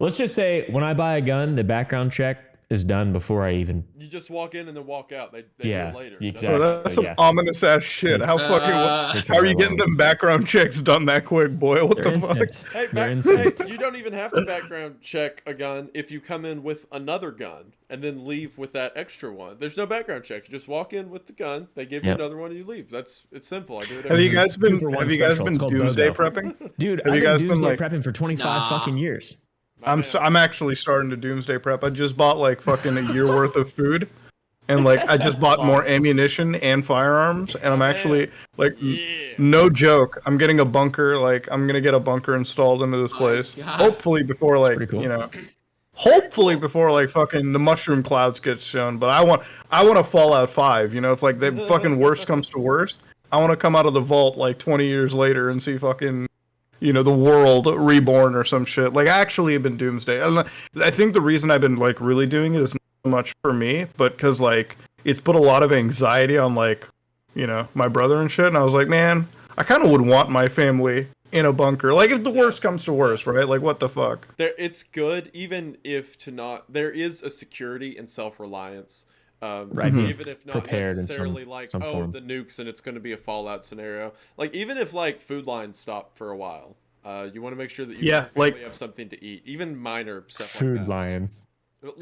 Let's just say when I buy a gun, the background check is done before I even. You just walk in and then walk out. They do Yeah, it later. exactly. Oh, that's some Yeah. ominous ass shit. How Takes- fucking? takes How are way you getting long. them background checks done that quick, boy? What They're the fuck? instant. Hey, They're hey, instant. you don't even have to background check a gun if you come in with another gun and then leave with that extra one. There's no background check. You just walk in with the gun. They give you Yep. another one and you leave. It's simple. I do it. Have you guys been? 2-for-1 Have you guys special. been It's called doomsday BOGO. prepping? Dude, Have I've you been guys been, doomsday like- prepping for 25 fucking years. I'm actually starting to doomsday prep. I just bought like fucking a year worth of food, and like I just bought more ammunition and firearms, and I'm actually like, no joke, I'm getting a bunker. Like I'm gonna get a bunker installed into this place. God. Hopefully before like pretty cool. you know, hopefully before like fucking the mushroom clouds get shown. But I want a Fallout 5. You know, if like the fucking worst comes to worst, I want to come out of the vault like 20 years later and see fucking, you know, the world reborn or some shit. Like, I actually have been doomsday. I think the reason I've been like really doing it is not much for me, but because like it's put a lot of anxiety on like, you know, my brother and shit. And I was like, man, I kind of would want my family in a bunker. Like, if the worst comes to worst, right? Like, what the fuck? It's good, even if to not. There is a security and self-reliance. Right. Even if not Prepared in necessarily some- like, some oh, form. the nukes and it's going to be a Fallout scenario. Like, even if like food lines stop for a while, you want to make sure that you and your family have something to eat. Even minor stuff Food like that. lion.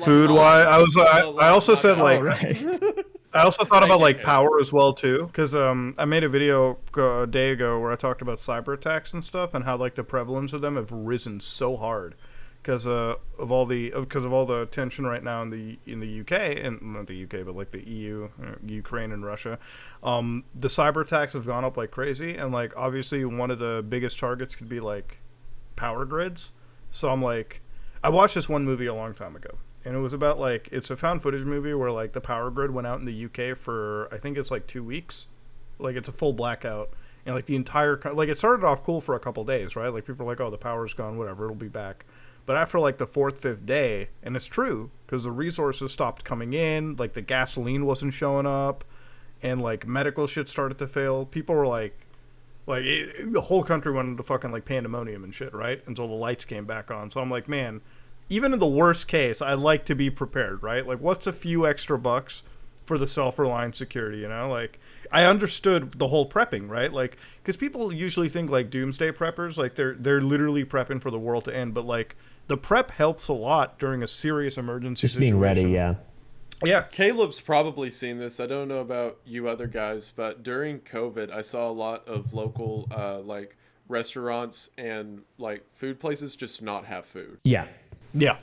Food wise, I also said like, Oh, right. I also thought about like Right. power as well too, because I made a video a day ago where I talked about cyber attacks and stuff and how like the prevalence of them have risen so hard because of all the tension right now in the UK, and not the UK but like the EU, Ukraine and Russia. The cyber attacks have gone up like crazy, and like obviously one of the biggest targets could be like power grids. So I'm like, I watched this one movie a long time ago, and it was about like, it's a found footage movie where like the power grid went out in the UK for, I think it's like 2 weeks. Like it's a full blackout, and like the entire like it started off cool for a couple days, right? Like people are like, oh, the power's gone, whatever, it'll be back. But after like the 4th, 5th day, and it's true because the resources stopped coming in, like the gasoline wasn't showing up, and like medical shit started to fail. People were like the whole country went into fucking like pandemonium and shit, right? Until the lights came back on. So I'm like, man, even in the worst case, I like to be prepared, right? Like, what's a few extra bucks for the self-reliant security, you know? Like, I understood the whole prepping, right? Like, because people usually think like doomsday preppers, like they're literally prepping for the world to end, but like the prep helps a lot during a serious emergency Just situation. being ready, yeah. Yeah. Caleb's probably seen this. I don't know about you other guys, but during COVID, I saw a lot of local like restaurants and like food places just not have food. Yeah. Yeah.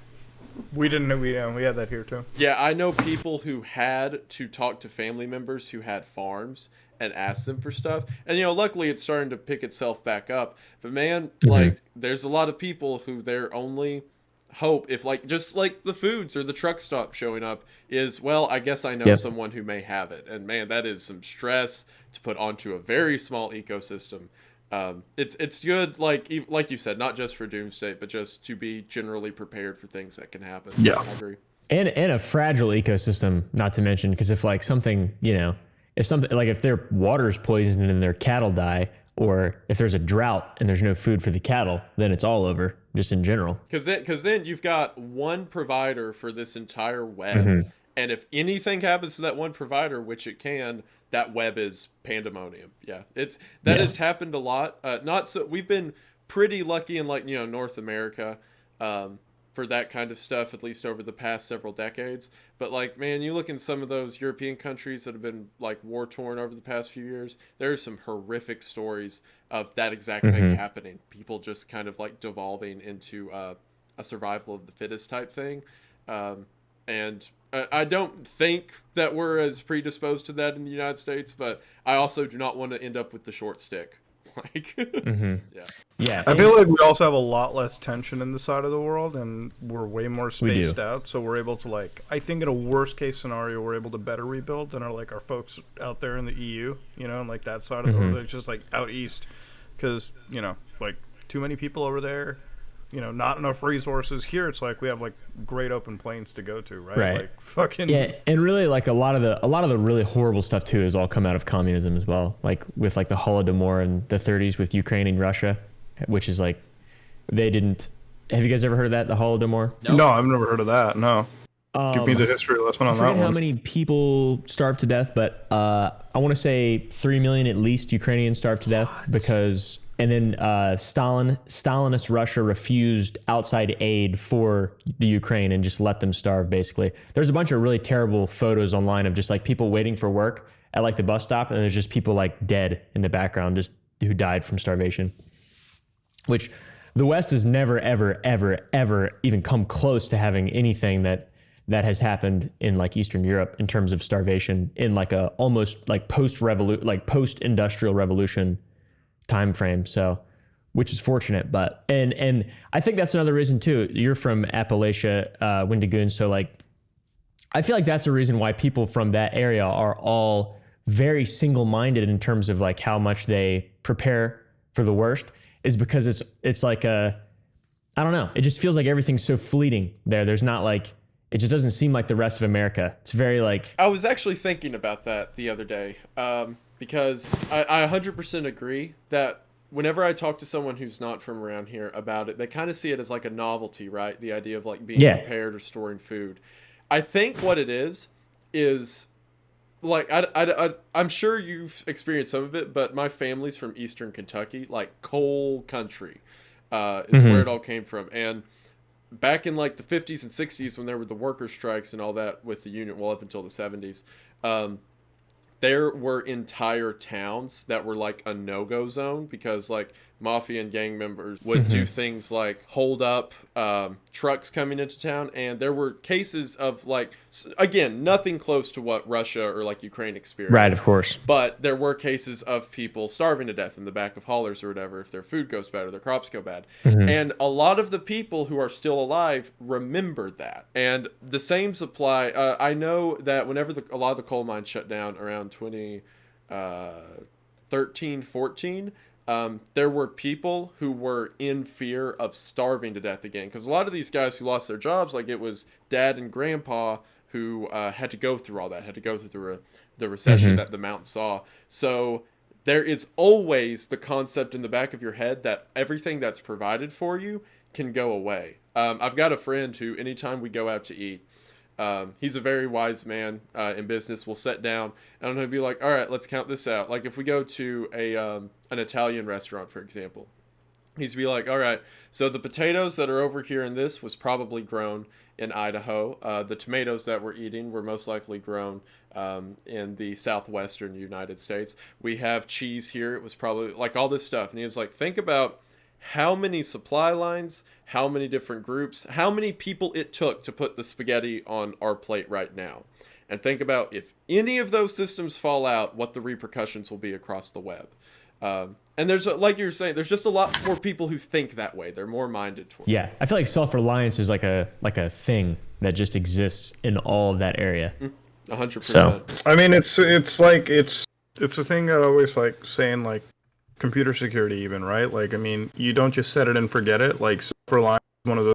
We didn't know we had that here too. Yeah, I know people who had to talk to family members who had farms and ask them for stuff. And, you know, luckily it's starting to pick itself back up. But, man, like, there's a lot of people who their only hope, if, like, just like the foods or the truck stop showing up, is, well, I guess I know someone who may have it. And, man, that is some stress to put onto a very small ecosystem. It's good, like you said, not just for doomsday, but just to be generally prepared for things that can happen. Yeah. I agree. And a fragile ecosystem, not to mention, because if like something, you know, if something like if their water's poisoned and their cattle die, or if there's a drought and there's no food for the cattle, then it's all over, just in general. Because then you've got one provider for this entire web, and if anything happens to that one provider, which it can, that web is pandemonium. Yeah, that has happened a lot. Not so we've been pretty lucky in like, you know, North America for that kind of stuff, at least over the past several decades. But like, man, you look in some of those European countries that have been like war torn over the past few years, there are some horrific stories of that exact thing happening. People just kind of like devolving into a survival of the fittest type thing. And I don't think that we're as predisposed to that in the United States, but I also do not want to end up with the short stick. Like, Yeah. I feel like we also have a lot less tension in this side of the world, and we're way more spaced out. So we're able to, like, I think in a worst case scenario, we're able to better rebuild than our folks out there in the EU, you know, and like that side of the world. It's just like out east, because, you know, like too many people over there, you know, not enough resources. Here it's like we have like great open plains to go to, right? Like fucking and really like a lot of the really horrible stuff too has all come out of communism as well. Like with like the Holodomor in the 30s with Ukraine and Russia, which is like they didn't Have you guys ever heard of that, the Holodomor? No, I've never heard of that. No. Give me the history lesson on I that forget how one. many people starved to death, but I want to say 3 million at least Ukrainians starved to death because, and then Stalinist Russia refused outside aid for the Ukraine and just let them starve, basically. There's a bunch of really terrible photos online of just like people waiting for work at like the bus stop, and there's just people like dead in the background, just who died from starvation, which the West has never, ever, ever, ever even come close to having anything that has happened in like Eastern Europe in terms of starvation in like a almost like post-industrial revolution time frame. So, which is fortunate, but and I think that's another reason too. You're from Appalachia, Wendigoon, so like I feel like that's a reason why people from that area are all very single-minded in terms of like how much they prepare for the worst, is because it's like I don't know. It just feels like everything's so fleeting there. There's not like, it just doesn't seem like the rest of America. It's very like... I was actually thinking about that the other day because I 100% agree that whenever I talk to someone who's not from around here about it, they kind of see it as like a novelty, right? The idea of like being prepared or storing food. I think what it is like I'm sure you've experienced some of it, but my family's from Eastern Kentucky, like coal country is where it all came from. And back in like the 50s and 60s when there were the worker strikes and all that with the union, well, up until the 70s, there were entire towns that were like a no-go zone because like mafia and gang members would do things like hold up trucks coming into town, and there were cases of like, again, nothing close to what Russia or like Ukraine experienced. Right, of course. But there were cases of people starving to death in the back of haulers or whatever if their food goes bad or their crops go bad. And a lot of the people who are still alive remember that. And the same apply. I know that whenever a lot of the coal mines shut down around 2013, 14, there were people who were in fear of starving to death again. Because a lot of these guys who lost their jobs, like it was dad and grandpa who had to go through all that, had to go through the recession that the mountain saw. So there is always the concept in the back of your head that everything that's provided for you can go away. I've got a friend who, anytime we go out to eat, he's a very wise man in business. We'll sit down and he'll be like, all right, let's count this out. Like if we go to an Italian restaurant, for example, he's be like, all right, so the potatoes that are over here in this was probably grown in Idaho. The tomatoes that we're eating were most likely grown in the southwestern United States. We have cheese here. It was probably like all this stuff. And he was like, think about how many supply lines, how many different groups, how many people it took to put the spaghetti on our plate right now. And think about if any of those systems fall out, what the repercussions will be across the web. And there's, like you were saying, there's just a lot more people who think that way. They're more minded towards Yeah, I feel like self-reliance is like a thing that just exists in all of that area. 100%. So, I mean, it's a thing I always like saying, like computer security, even, right? Like, I mean, you don't just set it and forget it. Like, self-reliance is one of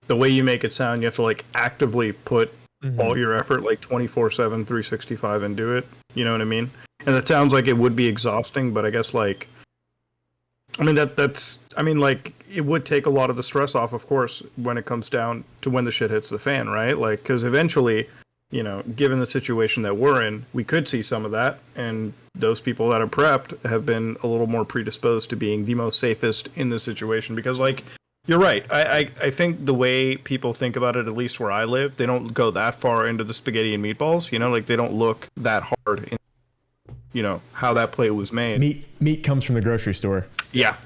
the way you make it sound. You have to like actively put all your effort, like 24/7, 365, into it. You know what I mean? And it sounds like it would be exhausting, but I guess like, I mean like it would take a lot of the stress off, of course, when it comes down to when the shit hits the fan, right? Like, because eventually, you know, given the situation that we're in, we could see some of that, and those people that are prepped have been a little more predisposed to being the most safest in this situation. Because, like, you're right. I think the way people think about it, at least where I live, they don't go that far into the spaghetti and meatballs. You know, like they don't look that hard in, you know, how that plate was made. Meat comes from the grocery store. Yeah.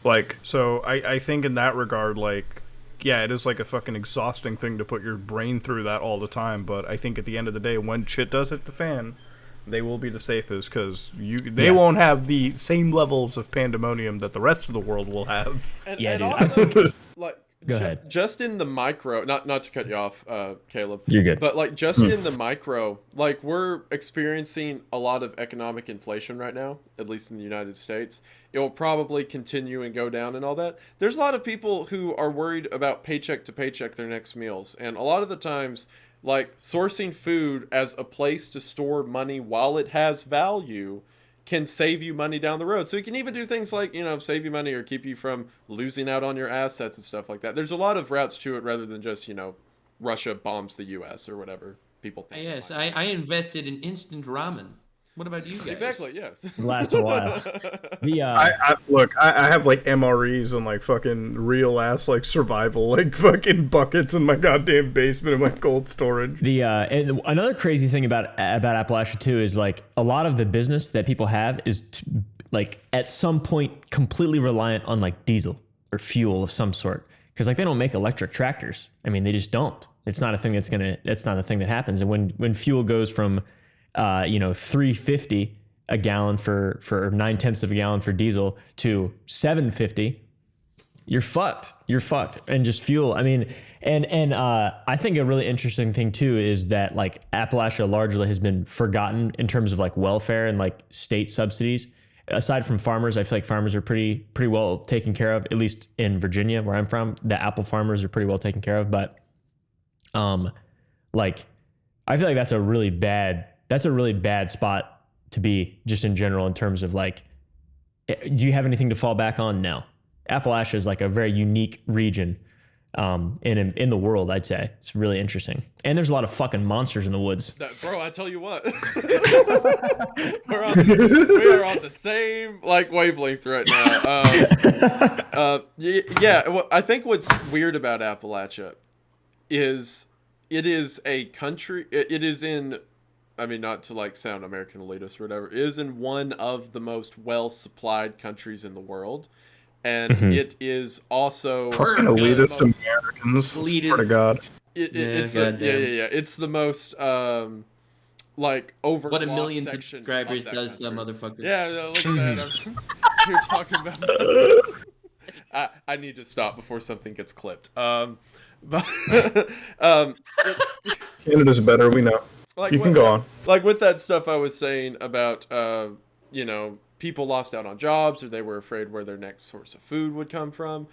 Like, so I think in that regard, like, yeah, it is like a fucking exhausting thing to put your brain through that all the time. But I think at the end of the day, when shit does hit the fan, they will be the safest because they won't have the same levels of pandemonium that the rest of the world will have. And also, like, Go ahead. Just in the micro, not to cut you off, Caleb. You're good. But like just in the micro, like we're experiencing a lot of economic inflation right now, at least in the United States. It will probably continue and go down and all that. There's a lot of people who are worried about paycheck to paycheck their next meals. And a lot of the times, like sourcing food as a place to store money while it has value can save you money down the road. So it can even do things like, save you money or keep you from losing out on your assets and stuff like that. There's a lot of routes to it rather than just, Russia bombs the U.S. or whatever people think. Yes, I invested in instant ramen. What about you guys? Exactly, yeah. Lasts a while. I have like MREs and like fucking real ass like survival like fucking buckets in my goddamn basement in my cold storage. And another crazy thing about Appalachia too is like a lot of the business that people have is like at some point completely reliant on like diesel or fuel of some sort, because like they don't make electric tractors. I mean, they just don't. It's not a thing that's not a thing that happens. And when fuel goes from $3.50 a gallon for 9/10 of a gallon for diesel to $7.50, you're fucked. And just fuel. I mean, and I think a really interesting thing too is that like Appalachia largely has been forgotten in terms of like welfare and like state subsidies. Aside from farmers, I feel like farmers are pretty well taken care of, at least in Virginia where I'm from. The apple farmers are pretty well taken care of, but like I feel like that's a really bad spot to be just in general in terms of like, do you have anything to fall back on? No. Appalachia is like a very unique region in the world, I'd say. It's really interesting. And there's a lot of fucking monsters in the woods. Bro, I tell you what. We are on the same like wavelength right now. Yeah, well, I think what's weird about Appalachia is it is a country, it is in, I mean, not to like sound American elitist or whatever, it is in one of the most well-supplied countries in the world. And it is also fucking elitist Americans. Swear to God. It's the most like over what a million subscribers does to a motherfucker. Yeah, look at that. You're talking about. I need to stop before something gets clipped. Canada's better, we know. Like, you can go on. Like with that stuff I was saying about people lost out on jobs, or they were afraid where their next source of food would come from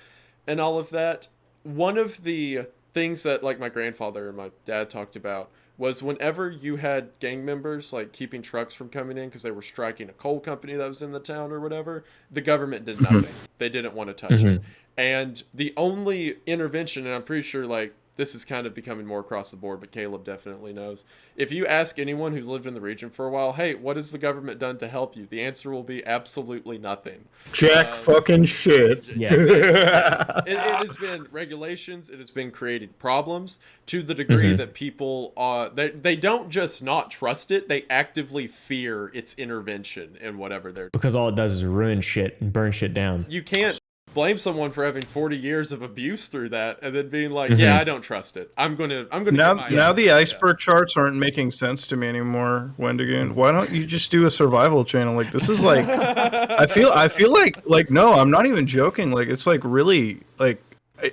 and all of that. One of the things that like my grandfather and my dad talked about was whenever you had gang members like keeping trucks from coming in because they were striking a coal company that was in the town or whatever, the government did nothing. They didn't want to touch it. And the only intervention, and I'm pretty sure like this is kind of becoming more across the board, but Caleb definitely knows. If you ask anyone who's lived in the region for a while, hey, what has the government done to help you? The answer will be absolutely nothing. Jack fucking shit. Yeah. It has been regulations. It has been creating problems to the degree that people, they don't just not trust it. They actively fear its intervention in whatever they're doing. Because all it does is ruin shit and burn shit down. You can't blame someone for having 40 years of abuse through that and then being like, yeah, I don't trust it. I'm gonna now the iceberg charts aren't making sense to me anymore, Wendigoon. Why don't you just do a survival channel? Like this is like I feel like no, I'm not even joking. Like it's like really like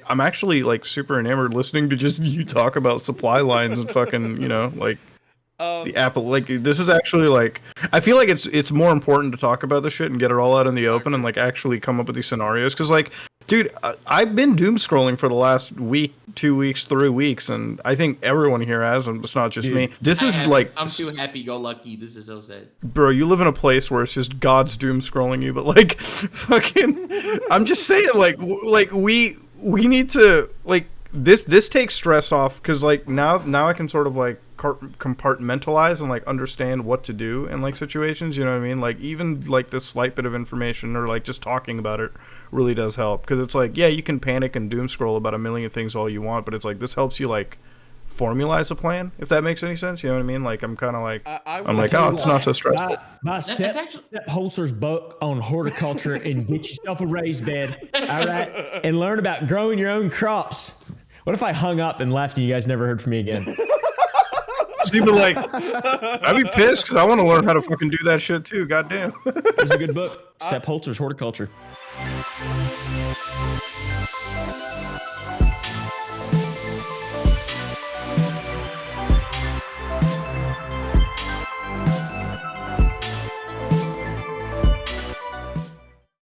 I'm actually like super enamored listening to just you talk about supply lines and fucking, like the Apple, like this is actually like I feel like it's more important to talk about this shit and get it all out in the open and like actually come up with these scenarios, because like dude, I've been doom scrolling for the last week, 2 weeks, 3 weeks, and I think everyone here has, and it's not just me. This is like I'm too happy-go-lucky. This is so sad, bro. You live in a place where it's just God's doom scrolling you, but like fucking I'm just saying like we need to like this takes stress off, because like now I can sort of like compartmentalize and like understand what to do in like situations, you know what I mean? Like even like this slight bit of information or like just talking about it really does help, because it's like, yeah, you can panic and doom scroll about a million things all you want, but it's like this helps you like formalize a plan, if that makes any sense, you know what I mean? Like I'm kind of like I'm like, oh, it's not so stressful. Set Holzer's book on horticulture and get yourself a raised bed, all right, and learn about growing your own crops. What if I hung up and left and you guys never heard from me again? See, but like, I'd be pissed because I want to learn how to fucking do that shit too. Goddamn. There's a good book, Sepp Holzer's Horticulture.